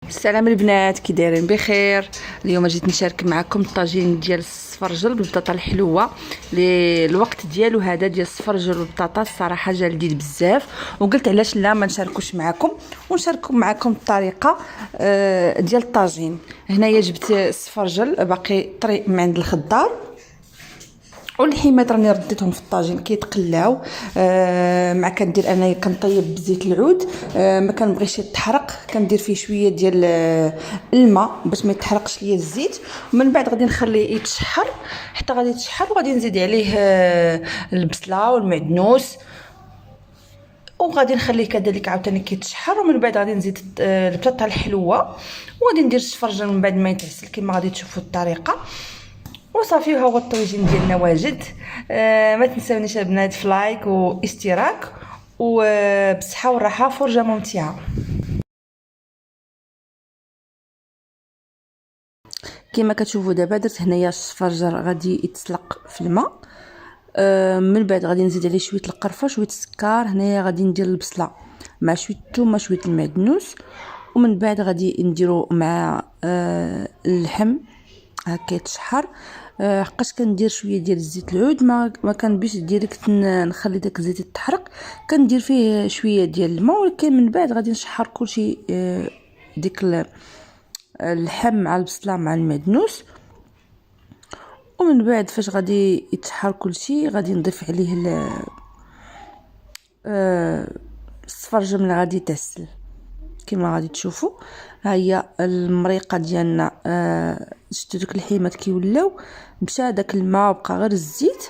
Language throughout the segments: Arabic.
السلام البنات، كي دايرين؟ بخير. اليوم جيت نشارك معكم الطاجين ديال السفرجل بالبطاطا الحلوه. الوقت ديالو هذا ديال السفرجل والبطاطا الصراحه جا لذيذ بزاف، وقلت علاش لا ما نشاركوش معكم ونشاركوا معكم الطريقه ديال الطاجين. هنايا جبت السفرجل باقي طري من عند الخضار، والحيمات راني رديتهم في الطاجين كيتقلاو. مع كندير انايا كنطيب بزيت العود، ما كنبغيش يتحرق، كندير فيه شويه ديال الماء باش ما يتحرقش ليا الزيت. ومن بعد غادي نخليه يتشحر حتى غادي يتشحر، وغادي نزيد عليه البصله والمعدنوس، وغادي نخليه كذلك عاوتاني كيتشحر. ومن بعد غادي نزيد البطاطا الحلوه، وغادي ندير السفرجل من بعد ما يتعسل كما غادي تشوفوا الطريقه. وصافي، ها هو الطويجين ديالنا واجد. ما تنساونيش البنات في لايك واشتراك، وبصحه والراحه، فرجه ممتعه. كما كتشوفوا دابا درت هنايا السفرجل غادي يتسلق في الماء. من بعد غادي نزيد عليه شويه القرفه، شويه السكر. هنايا غادي ندير البصله مع شويه الثوم، شويه المعدنوس. ومن بعد غادي نديرو مع اللحم هكا يتشحر. حقاش كندير شويه ديال الزيت العود، ما كنبيش ديريكت نخلي داك الزيت يتحرق، كندير فيه شويه ديال الماء. ولكن من بعد غادي نشحر كلشي، ديك اللحم مع البصله مع المعدنوس. ومن بعد فاش غادي يتشحر كلشي غادي نضيف عليه السفرجل اللي غادي يتعسل كما غادي تشوفوا. ها هي المريقه ديالنا. شفتوا دوك الحيمات كيولاو، مشى داك الماء وبقى غير الزيت.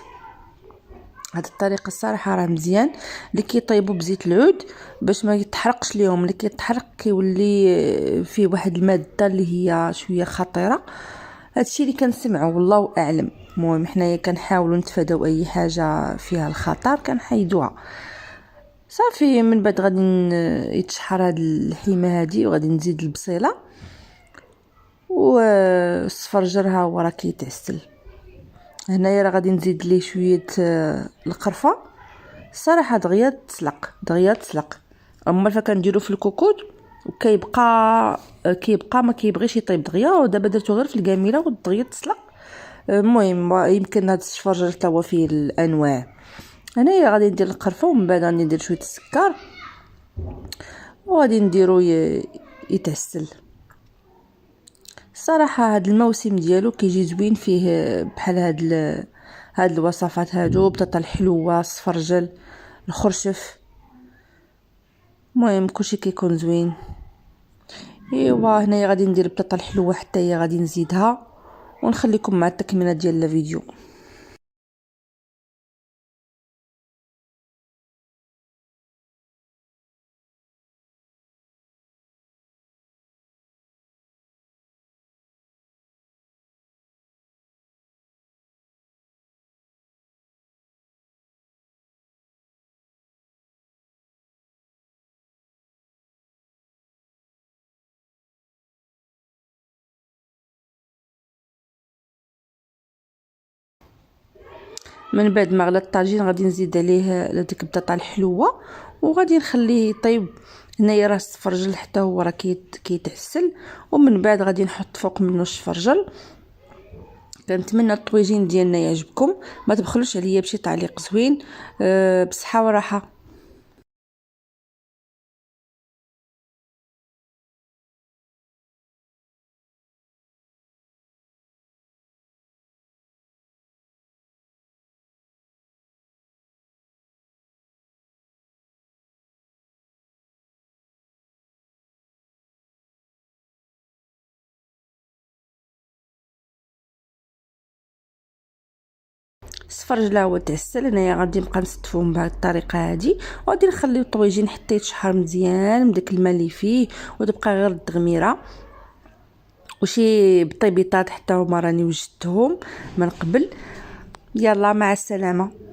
هاد الطريقه الصراحه راه مزيان اللي كيطيبوا بزيت العود باش ما يتحرقش ليهم. اللي كيتحرق كيولي فيه واحد الماده اللي هي شويه خطيره. هادشي اللي كنسمعوا والله اعلم. المهم حنايا كنحاولوا نتفاداو اي حاجه فيها الخطر كنحيدوها. صافي، من بعد غادي يتشحر هاد الحيمه هادي، وغادي نزيد البصيله والسفرجل ها هو راه كيتعسل. هنايا راه غادي نزيد ليه شويه القرفه. الصراحه دغيا تسلق. اما فكنديرو في الكوكوط وكيبقى ما كيبغيش يطيب دغيا، ودابا درتو غير في الكاميله ودغيا تسلق. المهم يمكن هاد السفرجل حتى هو فيه الانواع. هنايا غادي ندير القرفه، ومن بعد غادي ندير شويه السكر، وغادي نديرو يتعسل. الصراحه هاد الموسم ديالو كيجي زوين فيه بحال هاد الوصفات هادو، بطاطا الحلوه، السفرجل، الخرشف. المهم كلشي كيكون زوين. ايوا هنايا غادي ندير البطاطا الحلوه حتى هي غادي نزيدها، ونخليكم مع التكمله ديال الفيديو. من بعد ما غلى الطاجين غادي نزيد عليه ديك البطاطا الحلوه، وغادي نخليه يطيب. هنايا راه السفرجل حتى هو راه كيتعسل، ومن بعد غادي نحط فوق منه السفرجل. كنتمنى الطويجين ديالنا يعجبكم، ما تبخلوش عليا بشي تعليق زوين. بصحه وراحه. السفرجل هو تعسل. هنايا غادي نبقى نستفهم بهذه الطريقه هذه، وغادي نخليو الطويجين حتى يتشحر مزيان من داك الماء اللي فيه، وتبقى غير التغميره. وشي بطيبيطات حتى هما راني وجدتهم من قبل. يلا مع السلامه.